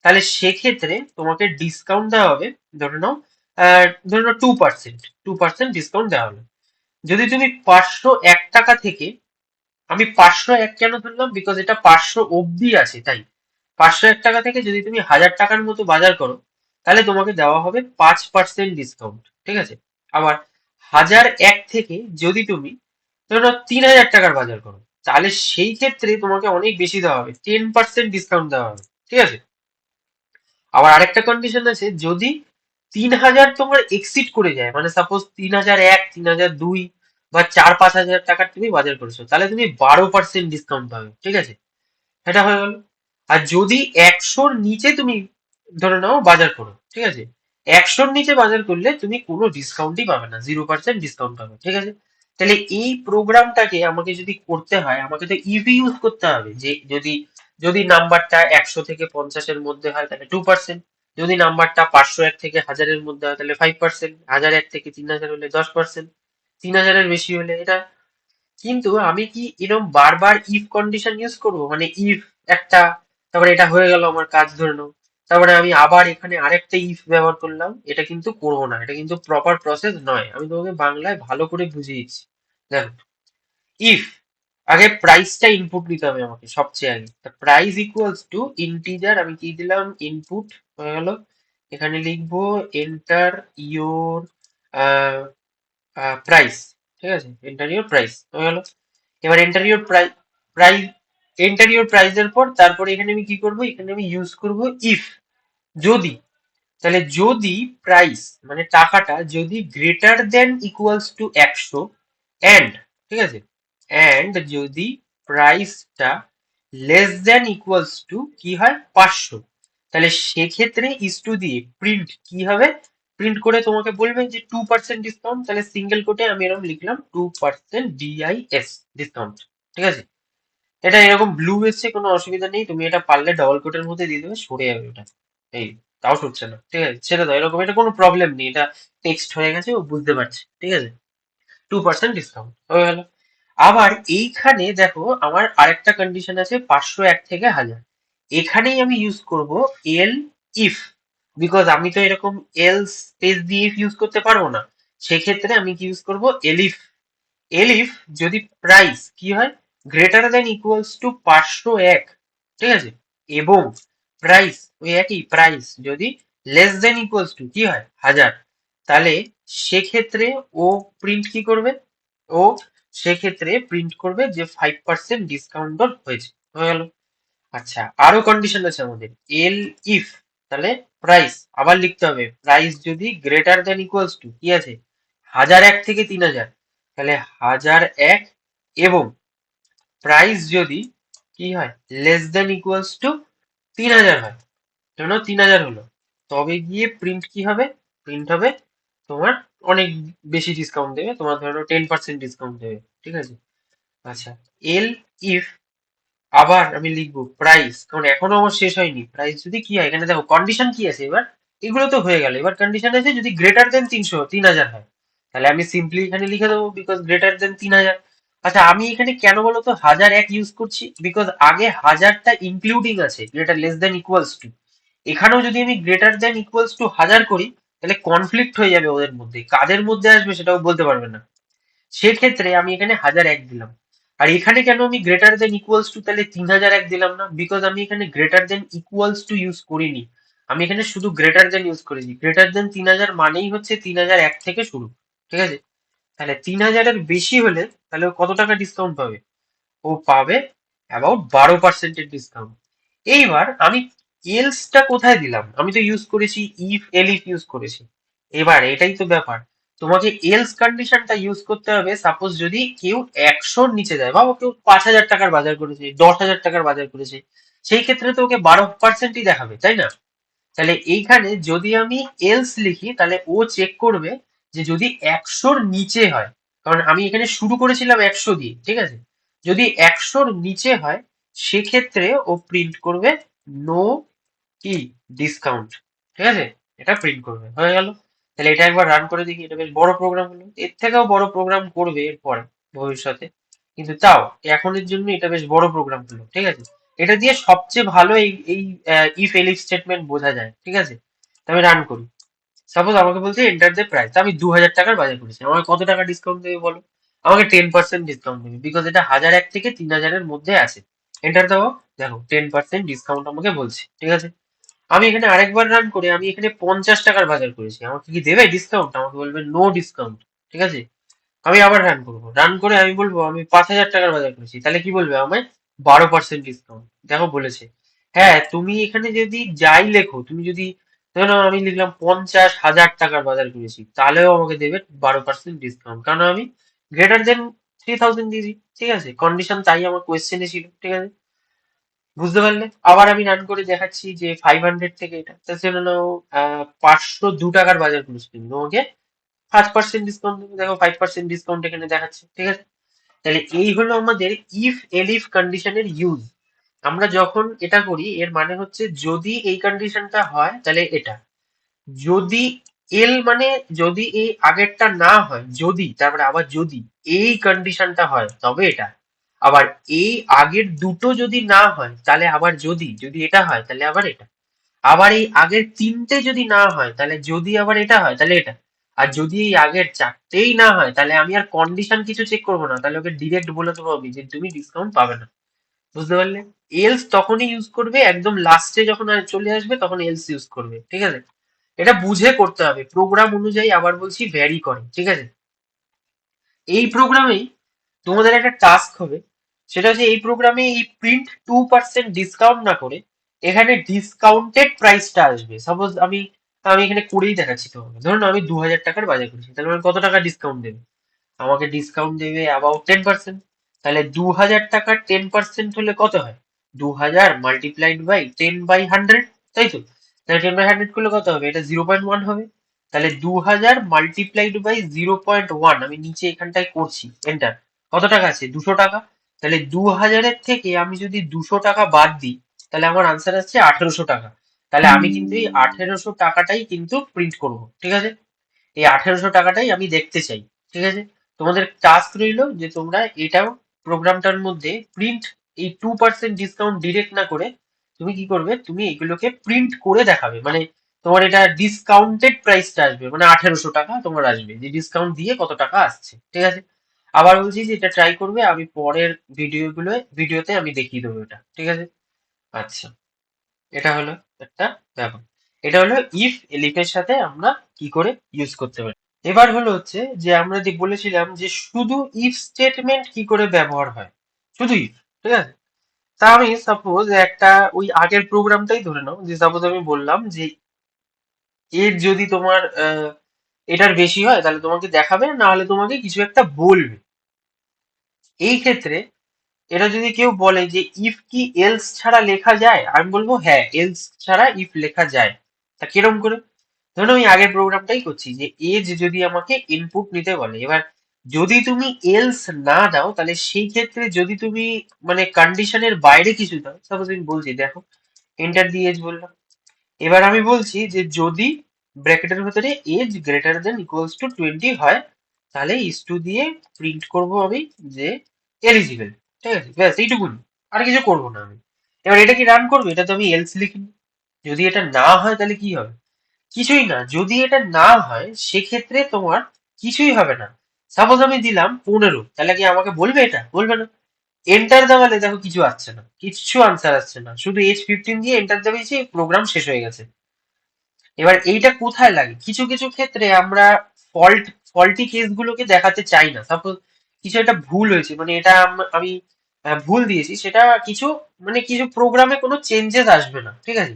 তাহলে সেক্ষেত্রে তোমাকে ডিসকাউন্ট দেওয়া হবে, ধরে নাও 2% ডিসকাউন্ট দেওয়া হলো। যদি তুমি 501 টাকা থেকে, আমি 501 কেন ধরলাম, বিকজ এটা 500 অব্দি আছে তাই, 501 টাকা থেকে যদি তুমি 1000 টাকার মতো বাজার করো, তাহলে তোমাকে দেওয়া হবে 5% ডিসকাউন্ট, ঠিক আছে? আবার 1001 থেকে যদি তুমি ধরো 3000 টাকার বাজার করো, তাহলে সেই ক্ষেত্রে তোমাকে অনেক বেশি দেওয়া হবে, 10% ডিসকাউন্ট দেওয়া হবে, ঠিক আছে? আবার আরেকটা কন্ডিশন আছে, যদি 3000 তোমার এক্সিড করে যায়, মানে সাপোজ 3001, 3002 বা 4-5 হাজার টাকার তুমি বাজার করেছো, তাহলে তুমি 12% ডিসকাউন্ট পাবে, ঠিক আছে? এটা হয়ে গেল। আর যদি 100-র নিচে তুমি ধরে নাও বাজার করো, ঠিক আছে? 100-র নিচে বাজার করলে তুমি কোনো ডিসকাউন্টই পাবে না, 0% ডিসকাউন্ট পাবে, ঠিক আছে? তাহলে এই প্রোগ্রামটাকে আমাকে যদি করতে হয়, আমাকে তো ইভি ইউজ করতে হবে, যে যদি যদি নাম্বারটা 100 থেকে 50-এর মধ্যে হয় তাহলে 2%, যদি নাম্বারটা 501 থেকে 1000-এর মধ্যে হয় তাহলে 5%, 1001 থেকে 3000 হলে 10%, 3000-এর বেশি হলে এটা। কিন্তু আমি কি এরকম বারবার ইফ কন্ডিশন ইউজ করবো, মানে ইফ একটা, তারপরে এটা হয়ে গেল আমার কাজ, ধরে নাও, তারপরে আমি আবার এখানে আরেকটা ইফ ব্যবহার করলাম, এটা কিন্তু করবো না, এটা কিন্তু প্রপার প্রসেস নয়। আমি তোমাকে বাংলায় ভালো করে বুঝিয়েছি। দেখো, ইফ আগে প্রাইসটা ইনপুট দিতে হবে আমাকে সবচেয়ে আগে, প্রাইস ইকুয়ালস টু ইন্টিজার, আমি কি দিলাম, ইনপুট হয়ে গেল। এখানে লিখবো এন্টার ইওর প্রাইস, ঠিক আছে? এন্টার ইওর প্রাইস হয়ে গেল। এবার enter your price, enter your প্রাইসের পর তারপরে এখানে আমি কি করব, এখানে আমি ইউজ করব ইফ। যদি, তাহলে যদি প্রাইস মানে টাকাটা যদি greater than equals to 100, and, ঠিক আছে, এন্ড যদি প্রাইসটা লেস দেন ইকুয়ালস টু কি হয়, 500, তাহলে সেক্ষেত্রে ইস টু দিয়ে প্রিন্ট কি হবে, প্রিন্ট করে তোমাকে বলবে যে 2% ডিসকাউন্ট, তাহলে সিঙ্গেল কোটে আমি এরকম লিখলাম 2% ডিআইএস, ডিসকাউন্ট, ঠিক আছে? এটা এরকম ব্লু এসছে, কোনো অসুবিধা নেই, তুমি এটা পারলে ডবল কোটের মধ্যে দিয়ে দেবে, সরে যাবে ওটা। এই, তাও সরছে না, ঠিক আছে, ছেড়ে দাও, এরকম এটা কোনো প্রবলেম নেই, এটা টেক্সট হয়ে গেছে, ও বুঝতে পারছে, ঠিক আছে? 2% ডিসকাউন্ট হয়ে গেল। আবার এইখানে দেখো আমার আরেকটা কন্ডিশন আছে, 501 থেকে 1000, এখানেই আমি ইউজ করব এল ইফ, বিকজ আমি তো এরকম এল স্পেস দিয়ে ইফ ইউজ করতে পারবো না। সেক্ষেত্রে আমি কি ইউজ করব, এলিফ। এলিফ যদি প্রাইস কি হয়, গ্রেটার দেন ইকুয়ালস টু 501, ঠিক আছে, এবং প্রাইস ওই একই প্রাইস যদি লেস দেন ইকুয়ালস টু কি হয়, 1000, তাহলে সেক্ষেত্রে ও প্রিন্ট কি করবে, ও সেক্ষেত্রে প্রিন্ট করবে যে 5% ডিসকাউন্ট হয়েছে, হয়ে গেল। আচ্ছা, আরো কন্ডিশন আছে আমাদের, এল ইফ, তাহলে প্রাইস আবার লিখতে হবে, প্রাইস যদি গ্রেটার দেন ইকুয়ালস টু কি আছে, 1001 থেকে 3000, তাহলে 1001, এবং প্রাইস যদি কি হয়, লেস দেন ইকুয়ালস টু 3000 হয়, ধরো 3000 হলো, তবে গিয়ে প্রিন্ট কি হবে, প্রিন্ট হবে তোমার অনেক বেশি ডিসকাউন্ট দেবে, তোমার ধরো 10% ডিসকাউন্ট দেবে, ঠিক আছে? আচ্ছা, এল ইফ, আবার আমি লিখবো প্রাইস, কারণ এখনো আমার শেষ হয়নি, প্রাইস যদি কি হয়, এখানে দেখো কন্ডিশন কি আছে এবার, এগুলো তো হয়ে গেল, এবার কন্ডিশন আছে যদি গ্রেটার দেন 3000 হয়, তাহলে আমি সিম্পলি এখানে লিখে দেবো বিকজ গ্রেটার দেন 3000। আচ্ছা, আমি এখানে কেন বলতো 1001 ইউজ করছি, বিকজ আগে 1000টা ইনক্লুডিং আছে, greater less than equals two, এখানেও যদি আমি গ্রেটার দেন ইকুয়ালস টু 1000 করি, তাহলে কনফ্লিক্ট হয়ে যাবে ওদের মধ্যে, কাদের মধ্যে আসবে সেটাও বলতে পারবে না, সেক্ষেত্রে আমি এখানে 1001 দিলাম। আর এখানে কেন আমি গ্রেটার দেন ইকুয়ালস টু তাহলে 3001 দিলাম না, বিকজ আমি এখানে greater than equals to use করিনি, আমি এখানে শুধু গ্রেটার দেন ইউজ করেছি। গ্রেটার দেন 3000 মানেই হচ্ছে 3001 থেকে শুরু, ঠিক আছে? তাহলে 3000-এর বেশি হলে তাহলে ও কত টাকা ডিসকাউন্ট পাবে, ও পাবে অ্যাবাউট 12%-এর ডিসকাউন্ট। এইবার আমি এলসটা কোথায় দিলাম, আমি তো ইউজ করেছি ইফ, এলিফ ইউজ করেছি। এবার এটাই তো ব্যাপার, তোমাকে এলস কন্ডিশনটা ইউজ করতে হবে সাপোজ যদি কেউ 100-র নিচে যায়, ভাবো কেউ 5,000 টাকার বাজার করেছে, 10,000 টাকার বাজার করেছে, সেই ক্ষেত্রে তো ওকে 12%ই দেখাবে, তাই না? তাহলে এইখানে যদি আমি এলস লিখি তাহলে ও চেক করবে যে যদি 100-র নিচে হয়, কারণ আমি এখানে শুরু করেছিলাম 100 দিয়ে, ঠিক আছে? যদি 100-র নিচে হয় সেক্ষেত্রে ও প্রিন্ট করবে নো কি ডিসকাউন্ট, ঠিক আছে? এটা প্রিন্ট করবে, হয়ে গেল। তাহলে এটা একবার রান করে দেখি, এটা বেশ বড় প্রোগ্রাম হলো, এর থেকেও বড় প্রোগ্রাম করবে এরপরে ভবিষ্যতে, কিন্তু তাও এখনের জন্য এটা বেশ বড় প্রোগ্রাম হলো, ঠিক আছে? এটা দিয়ে সবচেয়ে ভালো এই এই ইফ এলিফ স্টেটমেন্ট বোঝা যায়, ঠিক আছে? তো আমি রান করি। সাপোজ আমাকে বলছে এন্টার দ্য প্রাইস, আমি 2,000 টাকার বাজার করেছি, আমাকে কত টাকা ডিসকাউন্ট দেবে বলো? আমাকে 10% ডিসকাউন্ট দেবে, বিকজ এটা 1,001 থেকে 3,000-এর মধ্যে আছে। এন্টার দাও, দেখো 10% ডিসকাউন্ট আমাকে বলছে, ঠিক আছে? আমি এখানে আরেকবার রান করে আমি এখানে 50 টাকার বাজার করেছি, আমাকে কি দেবে ডিসকাউন্ট? আমাকে বলবে নো ডিসকাউন্ট, ঠিক আছে? আমি আবার রান করবো, রান করে আমি বলবো আমি 5,000 টাকার বাজার করেছি, তাহলে কি বলবে আমায়? 12% ডিসকাউন্ট, দেখো বলেছে। হ্যাঁ, তুমি এখানে যদি যাই লেখো, তুমি যদি ধরো আমি লিখলাম 50,000 টাকার বাজার করেছি, তাহলেও আমাকে দেবে 12% ডিসকাউন্ট, কারণ আমি গ্রেটার দেন 3,000 দিয়েছি, ঠিক আছে? কন্ডিশন তাই আমার কোয়েশ্চেনে ছিল, ঠিক আছে? বুঝতে পারলে? আবার আমি রান করে দেখাচ্ছি যে 500 থেকে এটা তো সেজন্য 502 টাকার বাজার করেছি, কিন্তু তোমাকে 5% ডিসকাউন্ট দেবে, দেখো 5% ডিসকাউন্ট এখানে দেখাচ্ছে, ঠিক আছে? তাহলে এই হলো আমাদের ইফ এলিফ কন্ডিশনের ইউজ। আমরা যখন এটা করি এর মানে হচ্ছে যদি এই কন্ডিশনটা হয় তাহলে এটা, যদি এল মানে যদি এই আগেরটা না হয়, যদি তারপরে আবার যদি এই কন্ডিশনটা হয় তবে এটা, আবার এই আগের দুটো যদি না হয় তাহলে আবার যদি যদি এটা হয় তাহলে আবার এটা, আবার এই আগের তিনটে যদি না হয় তাহলে যদি আবার এটা হয় তাহলে এটা, আর যদি এই আগের চারটেই না হয় তাহলে আমি আর কন্ডিশন কিছু চেক করবো না, তাহলে ওকে ডিরেক্ট বলে দেবো আমি যে তুমি ডিসকাউন্ট পাবে না। বুঝতে পারলে? এলস তখনই ইউজ করবে একদম লাস্টে, যখন আর চলে আসবে তখন এলস ইউজ করবে, ঠিক আছে? এটা বুঝে করতে হবে, প্রোগ্রাম অনুযায়ী আবার বলছি ভ্যারি করে, ঠিক আছে? এই প্রোগ্রামেই তোমাদের একটা টাস্ক হবে, সেটা হচ্ছে এই প্রোগ্রামে এই প্রিন্ট 2% ডিসকাউন্ট না করে এখানে ডিসকাউন্টেড প্রাইসটা আসবে। সাপোজ আমি আমি এখানে করেই দেখাচ্ছি তোমাকে, ধরুন আমি 2,000 টাকার বাজার করেছি, তাহলে আমাকে কত টাকা ডিসকাউন্ট দেবে? আমাকে ডিসকাউন্ট দেবে অ্যাবাউট 10%। তাহলে 2,000 টাকার 10% হলে কত হয়? 2,000 মাল্টিপ্লাইড বাই 10/100, তাই তো? তাহলে 10/100 করলে কত হবে? এটা 0.1 হবে। তাহলে 2,000 মাল্টিপ্লাইড বাই 0.1, আমি নিচে এখানটায় করছি এন্টার। কত টাকা আছে? 200 টাকা। তাহলে 2,000-এর থেকে আমি যদি 200 টাকা বাদ দিই তাহলে আমার আনসার আসছে 1,800 টাকা। তাহলে আমি কিন্তু এই 1,800 টাকাটাই কিন্তু প্রিন্ট করব, ঠিক আছে? এই 1,800 টাকাটাই আমি দেখতে চাই, ঠিক আছে? তোমাদের টাস্ক রইলো যে তোমরা এটাও প্রোগ্রামটার মধ্যে প্রিন্ট এই 2% ডিসকাউন্ট ডিরেক্ট না করে তুমি কি করবে, তুমি এগুলোকে প্রিন্ট করে দেখাবে, মানে তোমার এটা ডিসকাউন্টেড প্রাইসটা আসবে, মানে 1,800 টাকা তোমার আসবে যে ডিসকাউন্ট দিয়ে কত টাকা আসছে, ঠিক আছে? আবার বলছি যে এটা ট্রাই করবে, আমি পরের ভিডিওতে আমি দেখিয়ে দেবো এটা, ঠিক আছে? আচ্ছা, এটা হলো একটা ব্যাপার। এটা হলো ইফ এলিফের সাথে আমরা কি করে ইউজ করতে পারি। এবার হলো হচ্ছে যে আমরা যে বলেছিলাম যে শুধু ইফ স্টেটমেন্ট কি করে ব্যবহার হয়, শুধু ইফ, ঠিক আছে? তা আমি সাপোজ একটা ওই আগের প্রোগ্রামটাই ধরে নাও, যে সাপোজ আমি বললাম যে এর যদি তোমার এটার বেশি হয় তাহলে তোমাকে দেখাবে, না হলে তোমাকে কিছু একটা বলবে। এই ক্ষেত্রে এটা যদি কেউ বলে যে ইফ কি এলস ছাড়া লেখা যায়, আমি বলবো হ্যাঁ এলস ছাড়া ইফ লেখা যায়। তা কিরম করে? ধরুন আমি আগের প্রোগ্রামটাই করছি যে এজ যদি আমাকে ইনপুট নিতে বলে, এবার যদি তুমি এলস না দাও তাহলে সেই ক্ষেত্রে যদি তুমি মানে কন্ডিশনের বাইরে কিছু দাও, সাপোজ আমি বলছি দেখো এন্টার দিয়ে এজ বললাম, এবার আমি বলছি যে যদি ব্র্যাকেটের ভেতরে age greater than equals to 20 হয় তাহলে ইস টু দিয়ে প্রিন্ট করব আমি যে এলিজিবল, ঠিক আছে? ব্যাস এইটুকুনি, আর কিছু করবো না আমি। এবার এটা কি রান করবে? এটা তো আমি এলস লিখিনি। যদি এটা না হয় তাহলে কি হবে? কিছুই না। যদি এটা না হয় সেক্ষেত্রে তোমার কিছুই হবে না। সাপোজ আমি দিলাম 15, তাহলে কি আমাকে বলবে? এটা বলবে না। এন্টার দেওয়ালে দেখো কিছু আসছে না, কিচ্ছু আনসার আসছে না, শুধু এজ 15 দিয়ে এন্টার দেবেছি, প্রোগ্রাম শেষ হয়ে গেছে। এবার এইটা কোথায় লাগে? কিছু কিছু ক্ষেত্রে আমরা ফল্টি কেসগুলোকে দেখাতে চাই না। সাপোজ কিছু একটা ভুল হয়েছে, মানে এটা আমি ভুল দিয়েছি, সেটা কিছু মানে কিছু প্রোগ্রামে কোনো চেঞ্জেস আসবে না, ঠিক আছে?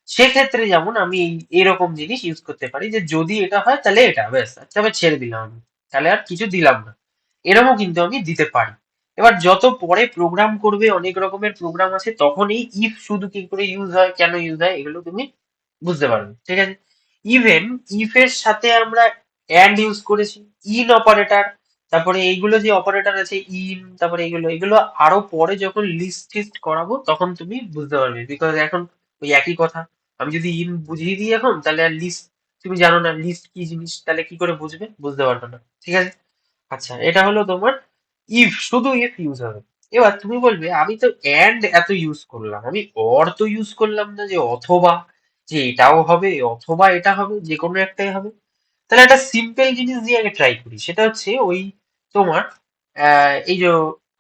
সেক্ষেত্রে যেমন আমি এরকম জিনিস ইউজ করতে পারি যে যদি এটা হয় তাহলে এটা ব্যাস, আচ্ছা আমি ছেড়ে দিলাম, আমি তাহলে আর কিছু দিলাম না, এরকমও কিন্তু আমি দিতে পারি। এবার যত পরে প্রোগ্রাম করবে, অনেক রকমের প্রোগ্রাম আছে, তখন এই ইফ শুধু কি করে ইউজ হয়, কেন ইউজ হয়, এগুলো তুমি বুঝতে পারবে, ঠিক আছে। ইভেন ইফ এর সাথে আমরা অ্যান্ড ইউজ করেছি, ইন অপারেটর, তারপরে এইগুলো যে অপারেটর আছে ইন, তারপরে এগুলো এগুলো আরো পরে যখন লিস্ট টিস্ট করাবো তখন তুমি বুঝতে পারবে, বিকজ এখন ওই একই কথা। আমি যদি ইন বুঝিয়ে দিই এখন, তাহলে আর লিস্ট তুমি জানো না লিস্ট কি জিনিস, তাহলে কি করে বুঝবে, বুঝতে পারবে না, ঠিক আছে। আচ্ছা, এটা হলো তোমার ইফ, শুধু ইফ ইউজ হবে। এবার তুমি বলবে আমি তো এন্ড এত ইউজ করলাম, আমি অর তো ইউজ করলাম না, যে অথবা, যে এটাও হবে অথবা এটা হবে, যে কোনো একটাই হবে। তাহলে একটা সিম্পল জিনিস দিয়ে আগে ট্রাই করি, সেটা হচ্ছে ওই তোমার এই যে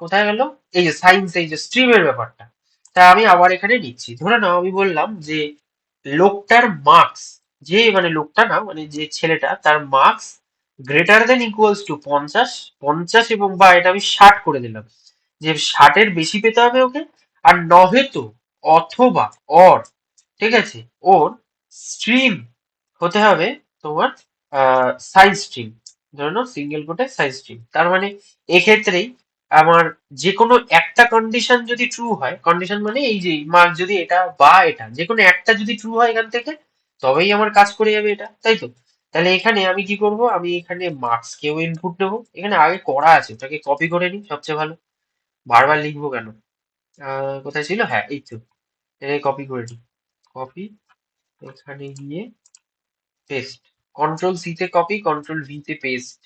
কোথায় গেল, এই যে সায়েন্স, এই যে স্ট্রিমের ব্যাপারটা। তা আমি আবার এখানে নিচ্ছি, ধরে নাও আমি বললাম যে লোকটার মার্কস, যে মানে লোকটা না মানে যে ছেলেটা, তার marks greater than equals two 50, 50 এবং বা এটা আমি 60 করে দিলাম, যে 60-এর বেশি পেতে হবে ওকে, আর নহেতো অথবা অর, ঠিক আছে, ওর স্ট্রিম হতে হবে তোমার সায়েন্স স্ট্রিম, ধরে নাও সিঙ্গেল কোটে সায়েন্স স্ট্রিম। তার মানে এক্ষেত্রেই আমার যে কোনো একটা কন্ডিশন যদি ট্রু হয়, কন্ডিশন মানে এই যে মার্ক যদি এটা বা এটা যে কোনো একটা যদি ট্রু হয় এখান থেকে, তবেই আমার কাজ করে যাবে এটা, তাই তো। তাহলে এখানে আমি কি করব, আমি এখানে মার্কস কেও ইনপুট নেবো, এখানে আগে করা আছে ওটাকে কপি করে নিই সবচেয়ে ভালো, বারবার লিখবো কেন। কোথায় ছিল, হ্যাঁ এই তো, এটাকে কপি করে নিই, কপি, এখানে গিয়ে পেস্ট, কন্ট্রোল সি তে কপি, কন্ট্রোল ভি তে পেস্ট।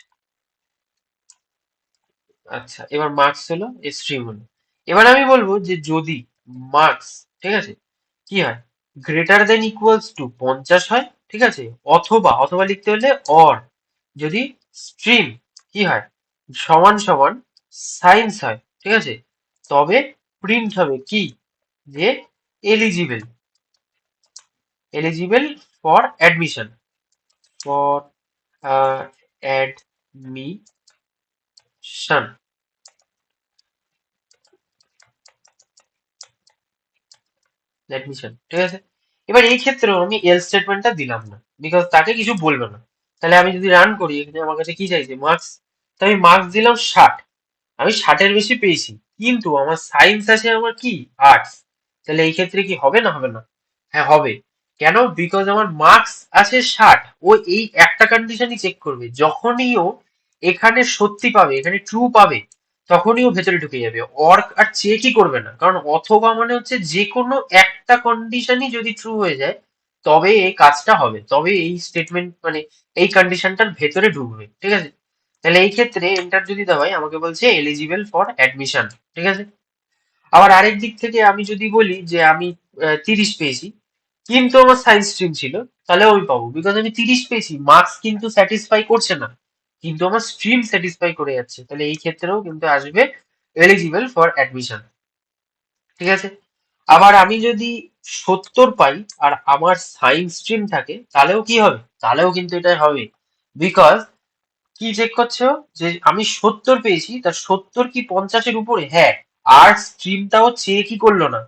আচ্ছা, এবার মার্কস হলো, স্ট্রিম হলো। এবার আমি বলবো যে যদি মার্কস, ঠিক আছে, কি হয়, গ্রেটার দেন ইকুয়ালস টু 50 হয়, ঠিক আছে, অথবা, অথবা লিখতে হলে অর, যদি স্ট্রিম কি হয়, সমান সমান সায়েন্স হয়, ঠিক আছে, তবে প্রিন্ট হবে কি, যে eligible, eligible for admission, for admission, admission, ঠিক আছে। এবার এই ক্ষেত্রেও আমি এল স্টেটমেন্টটা দিলাম না, বিকজ তাকে কিছু বলবে না। তাহলে আমি যদি রান করি, এখানে আমার কাছে কি চাইছে, মার্কস, তো আমি মার্কস দিলাম 60, আমি 60-এর বেশি পেয়েছি, কিন্তু আমার সায়েন্স আছে আমার কি, আর্টস। তাহলে এই ক্ষেত্রে কি হবে না হবে না, হ্যাঁ হবে। কেন, বিকজ আমার মার্কস আছে 60, ও এই একটা কন্ডিশনই চেক করবে, যখনই ও এখানে সত্যি পাবে, এখানে ট্রু পাবে, তখনই ও ভেতরে ঢুকে যাবে, অর আর চেকই করবে না, কারণ অথবা মানে হচ্ছে যে কোনো একটা কন্ডিশনই যদি ট্রু হয়ে যায় তবে এই কাজটা হবে, তবে এই স্টেটমেন্ট মানে এই কন্ডিশনটার ভেতরে ঢুকবে, ঠিক আছে। তাহলে এই ক্ষেত্রে এন্টার যদি দেওয়াই, আমাকে বলছে এলিজিবল ফর অ্যাডমিশন, ঠিক আছে। আবার আরেক দিক থেকে আমি যদি বলি যে আমি 30 পেয়েছি, কিন্তু আমার সায়েন্স স্ট্রিম ছিল, তাহলে আমি পাবো, বিকজ আমি 30 পেয়েছি, মার্কস কিন্তু স্যাটিসফাই করছে না, কিন্তু আমার স্ট্রিম স্যাটিসফাই করে যাচ্ছে, তাহলে এই ক্ষেত্রেও কিন্তু আসবে এলিজিবল ফর অ্যাডমিশন, ঠিক আছে। আবার আমি যদি 70 পাই আর আমার সায়েন্স স্ট্রিম থাকে, তাহলেও কি হবে, তাহলেও কিন্তু এটা হবে, বিকজ কি চেক করছো, যে আমি 70 পেয়েছি, তার 70 কি 50-এর উপরে, হ্যাঁ, আর স্ট্রিমটাও চেকই করলো না,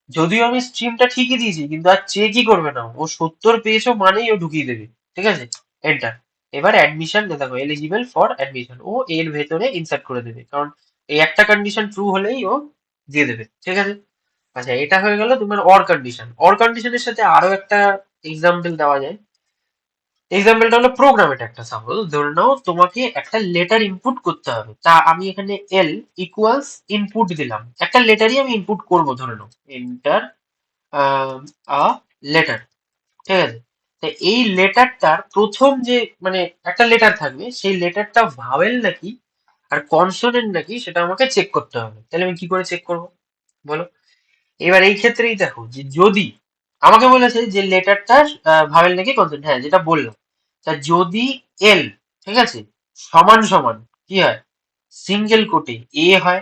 যদিও আমি স্ট্রিমটা ঠিকই দিয়েছি, কিন্তু আর চেকই করবে না, ও 70 পেয়েছো মানেই ও ঢুকিয়ে দেবে, ঠিক আছে, এন্টার। এবার অ্যাডমিশন দেখো, এলিজিবল ফর অ্যাডমিশন, ও এর ভেতরে ইনসার্ট করে দেবে, কারণ এই একটা কন্ডিশন ট্রু হলেই ও দিয়ে দেবে, ঠিক আছে। আচ্ছা, এটা হয়ে গেল তোমার অর কন্ডিশন। অর কন্ডিশনের সাথে আরো একটা এক্সাম্পল দেওয়া যায়, এক্সাম্পলটা হলো প্রোগ্রাম, এটা একটা সাপোজ ধরে নাও তোমাকে একটা লেটার ইনপুট করতে হবে, তা আমি এখানে এল ইকুয়ালস ইনপুট দিলাম, একটা লেটারই আমি ইনপুট করব, ধরে নাও এন্টার আ লেটার, ঠিক আছে। তো এই লেটারটার প্রথম যে মানে একটা লেটার থাকবে, সেই লেটারটা ভাওয়েল নাকি আর কনসোনেন্ট নাকি সেটা আমাকে চেক করতে হবে, তাহলে আমি কি করে চেক করব, বলো। এবার এই ক্ষেত্রেই দেখো যে যদি আমাকে বলেছে যে লেটারটা ভাওয়েল নাকি কনসোনেন্ট, হ্যাঁ যেটা বললাম, তা যদি এল, ঠিক আছে, সমান সমান কি হয়, সিঙ্গেল কোটে এ হয়,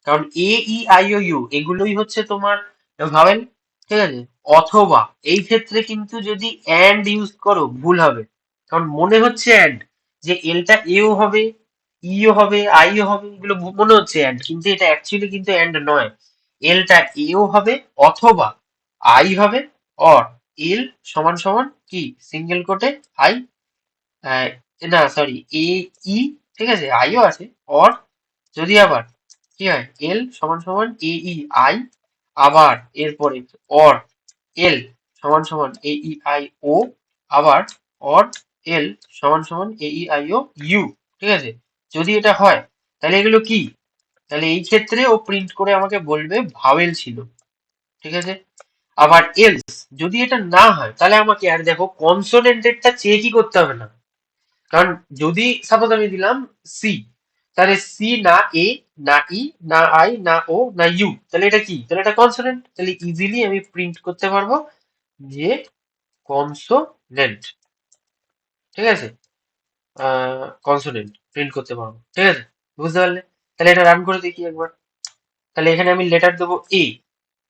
কারণ এ ই আই ও ইউ এগুলোই হচ্ছে তোমার ভাওয়েল, ঠিক আছে, অথবা এই ক্ষেত্রে কিন্তু যদি অ্যান্ড ইউজ করো ভুল হবে, কারণ মনে হচ্ছে অ্যান্ড, যে এলটা এও হবে, ইও হবে, আইও হবে, এগুলো মনে হচ্ছে অ্যান্ড, কিন্তু এটা অ্যাকচুয়ালি কিন্তু অ্যান্ড নয়, এলটা এও হবে, অথবা আই হবে, অর এল সমান সমান কি সিঙ্গেল কোটে আই, না সরি এ ই, ঠিক আছে আইও আছে, অর যদি আবার কি হয় এল সমান সমান এ ই আই, আবার এরপরে অর এল সমান সমান এ ই আই ও, আবার অর এল সমান সমান এ ই আই ও ইউ, ঠিক আছে। যদি এটা হয় তাহলে এগুলো কি, তাহলে এই ক্ষেত্রে ও প্রিন্ট করে আমাকে বলবে ভাওয়েল ছিল, ঠিক আছে। আবার এলস যদি এটা না হয় তাহলে আমাকে আর দেখো কনসোনেন্টেডটা চেকই করতে হবে না, কারণ যদি সাপোজ আমি দিলাম সি, তাহলে সি না এ না ই না আই না ও না ইউ, তাহলে এটা কি, তাহলে এটা কনসোনেন্ট, তাহলে ইজিলি আমি প্রিন্ট করতে পারবো যে কনসোনেন্ট, ঠিক আছে, কনসোনেন্ট প্রিন্ট করতে পারবো, ঠিক আছে, বুঝতে পারলে। তাহলে এটা রান করে দেখি একবার। তাহলে এখানে আমি লেটার দেবো এ,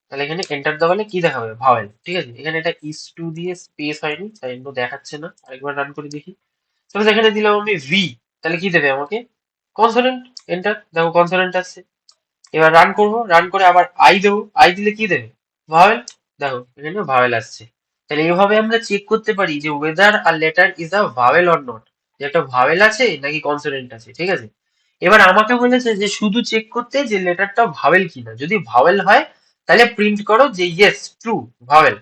তাহলে এখানে এন্টার দেওয়ালে কি দেখাবে ভাওয়েল, ঠিক আছে। এখানে এটা ইস টু দিয়ে স্পেস হয়নি তাই জন্য দেখাচ্ছে না, আরেকবার রান করে দেখি। তাহলে এখানে দিলাম আমি ভি, তাহলে কি দেবে আমাকে কনসোনেন্ট, এন্টার, দেখো কনসোনেন্ট আসছে। এবার রান করব, রান করে আবার আই দেবো, আই দিলে কি দেবে ভাওয়েল, দেখো এখানে ভাওয়েল আসছে। তাহলে এইভাবে আমরা চেক করতে পারি যে ওয়েদার আর letter is a vowel or not, যে একটা ভাওয়েল আছে নাকি কনসোনেন্ট আছে, ঠিক আছে। এবার আমাকে বলেছে যে শুধু চেক করতে যে লেটারটা ভাওয়েল কিনা, যদি ভাওয়েল হয় তাহলে প্রিন্ট করো যে ইয়েস ট্রু ভাওয়েল।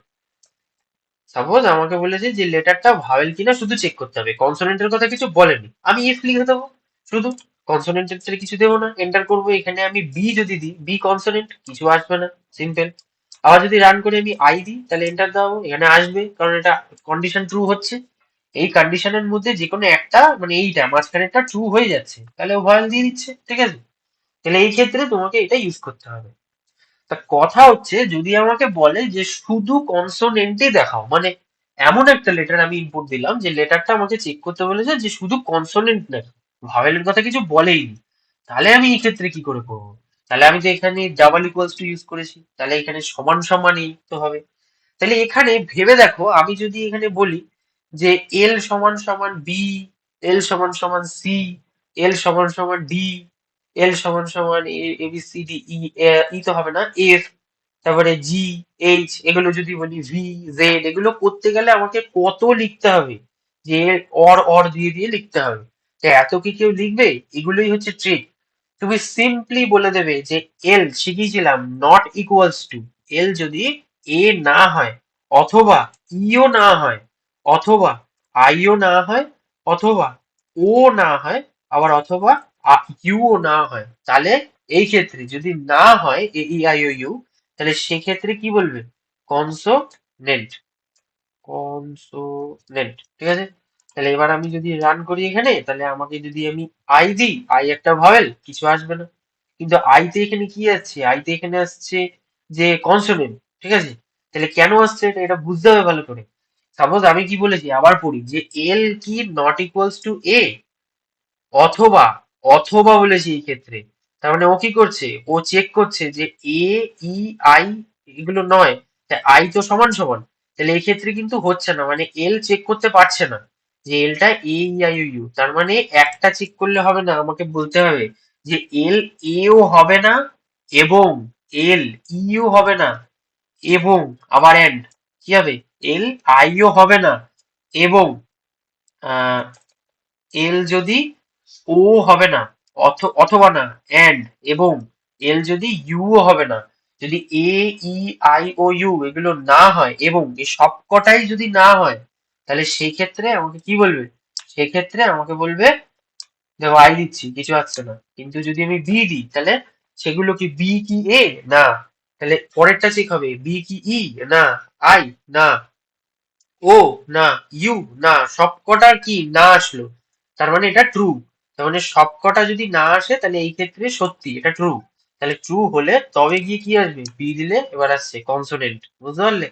সাপোজ আমাকে বলেছে যে লেটারটা ভাওয়েল কিনা শুধু চেক করতে হবে, কনসোনেন্টের কথা কিছু বলেনি, আমি ইফ লিখে দেবো শুধু, কনসোনেন্টের কিছু দেবো না, এন্টার করবো। এখানে আমি বি যদি দিই, বি কনসোনেন্ট, কিছু আসবে না, সিম্পল। আবার যদি রান করে আমি আই দিই তাহলে এন্টার দাও, এখানে আসবে, কারণ এটা কন্ডিশন ট্রু হচ্ছে। এই কন্ডিশনের মধ্যে যে কোনো একটা মানে এইটা মাঝখানেরটা ট্রু হয়ে যাচ্ছে, তাহলে ও ভাওয়েল দিয়ে দিচ্ছে, ঠিক আছে। তাহলে এই ক্ষেত্রে তোমাকে এটা ইউজ করতে হবে। তা কথা হচ্ছে যদি আমাকে বলে যে শুধু কনসোনেন্টই দেখাও, মানে এমন একটা লেটার আমি ইনপুট দিলাম যে লেটারটা আমাকে চেক করতে বলেছে যে শুধু কনসোনেন্ট না, ভাওয়েলের কথা কিছু বলেইনি, তাহলে আমি এই ক্ষেত্রে কি করে করবো। তাহলে আমি তো এখানে ডাবল ইকুয়ালস টু ইউজ করেছি, তাহলে এখানে সমান সমানই তো হবে। তাহলে এখানে ভেবে দেখো আমি যদি এখানে বলি যে এল সমান সমান বি, এল সমান সমান সি, এল সমান সমান ডি, এল সমান সমান A B C D E, ই তো হবে না এফ, তারপরে জি এইচ, এগুলো যদি বলি ভি জেড, এগুলো করতে গেলে আমাকে কত লিখতে হবে, যে অর অর দিয়ে দিয়ে লিখতে হবে। তো এত কি কেউ লিখবে, এগুলোই হচ্ছে ট্রিক। তুমি সিম্পলি বলে দেবে যে এল শিখিয়েছিলাম নট ইকুয়ালস টু, এল যদি এ না হয়, অথবা ইও না হয়, অথবা আইও না হয়, অথবা ও না হয়, আবার অথবা ইউও না হয়, তাহলে এই ক্ষেত্রে যদি না হয় এ ই আই ও ইউ, তাহলে সেক্ষেত্রে কি বলবে কনসোনেন্ট, কনসোনেন্ট, ঠিক আছে। তাহলে এবার আমি যদি রান করি এখানে, তাহলে আমাকে যদি আমি আই দিই, আই একটা ভাওয়েল, কিছু আসবে না। কিন্তু আইতে এখানে কি আসছে, আইতে এখানে আসছে যে কনসোনেন্ট, ঠিক আছে। তাহলে কেন আসছে এটা বুঝতে হবে ভালো করে। সাপোজ আমি কি বলেছি আবার পড়ি যে এল কি নট ইকুয়ালস টু এ, অথবা, অথবা বলেছি এই ক্ষেত্রে, তার মানে ও কি করছে, ও চেক করছে যে এ ই আই এগুলো নয়, আই তো সমান সমান, তাহলে এই ক্ষেত্রে কিন্তু হচ্ছে না, মানে এল চেক করতে পারছে না যে এলটা এ ই আই ও ইউ, তার মানে একটা চেক করলে হবে না, আমাকে বলতে হবে যে এল এও হবে না, এবং এল ইও হবে না, এবং আবার এন্ড কি হবে এল আইও হবে না, এবং এল যদি ও হবে না, অথবা না এন্ড, এবং এল যদি ইউ হবে না, যদি এ ই আই ও ইউ এগুলো না হয় এবং এই সবকটাই যদি না হয়, তাহলে সেই ক্ষেত্রে আমাকে কি বলবে, সেক্ষেত্রে আমাকে বলবে দেখো আই দিচ্ছি কিছু আসছে না, কিন্তু যদি আমি বি দিই তাহলে সেগুলো কি বি কি এ না, তাহলে পরেরটা চেক হবে বি কি ই না, আই না, ও না, ইউ না, সবকটার কি না আসলো, তার মানে এটা ট্রু। তার মানে সবকটা যদি না আসে তাহলে এই ক্ষেত্রে সত্যি এটা ট্রু, তাহলে ট্রু হলে তবে গিয়ে কি আসবে, বি দিলে এবার আসছে কনসোনেন্ট, বুঝতে পারলে।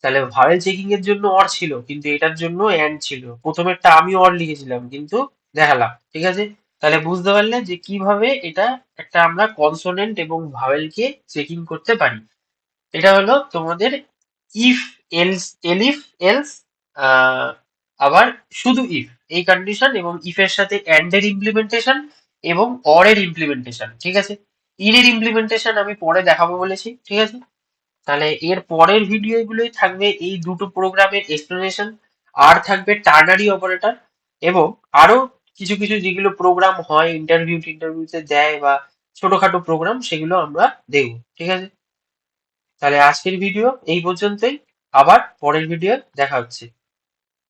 তাহলে ভাওয়েল চেকিং এর জন্য অর ছিল, কিন্তু এটার জন্য এন্ড ছিল, প্রথমেরটা আমি অর লিখেছিলাম কিন্তু দেখালাম, ঠিক আছে। তাহলে বুঝতে পারলে যে কিভাবে এটা একটা আমরা কনসোনেন্ট এবং ভাওয়েলকে চেকিং করতে পারি। এটা হলো তোমাদের ইফ এলস, এলিফ এলস, আবার শুধু ইফ এই কন্ডিশন, এবং ইফ এর সাথে এন্ড এর ইমপ্লিমেন্টেশন এবং অর এর ইমপ্লিমেন্টেশন, ঠিক আছে। ইন এর ইমপ্লিমেন্টেশন আমি পরে দেখাবো বলেছি, ঠিক আছে। তাহলে এর পরের ভিডিওগুলোই থাকবে এই দুটো প্রোগ্রামের এক্সপ্লেনেশন, আর থাকবে টার্নারি অপারেটর, এবং আরো কিছু কিছু যেগুলো প্রোগ্রাম হয় ইন্টারভিউতে দেয় বা ছোটখাটো প্রোগ্রাম, সেগুলো আমরা দেখবো। ঠিক আছে, তাহলে আজকের ভিডিও এই পর্যন্তই, আবার পরের ভিডিও দেখা হচ্ছে।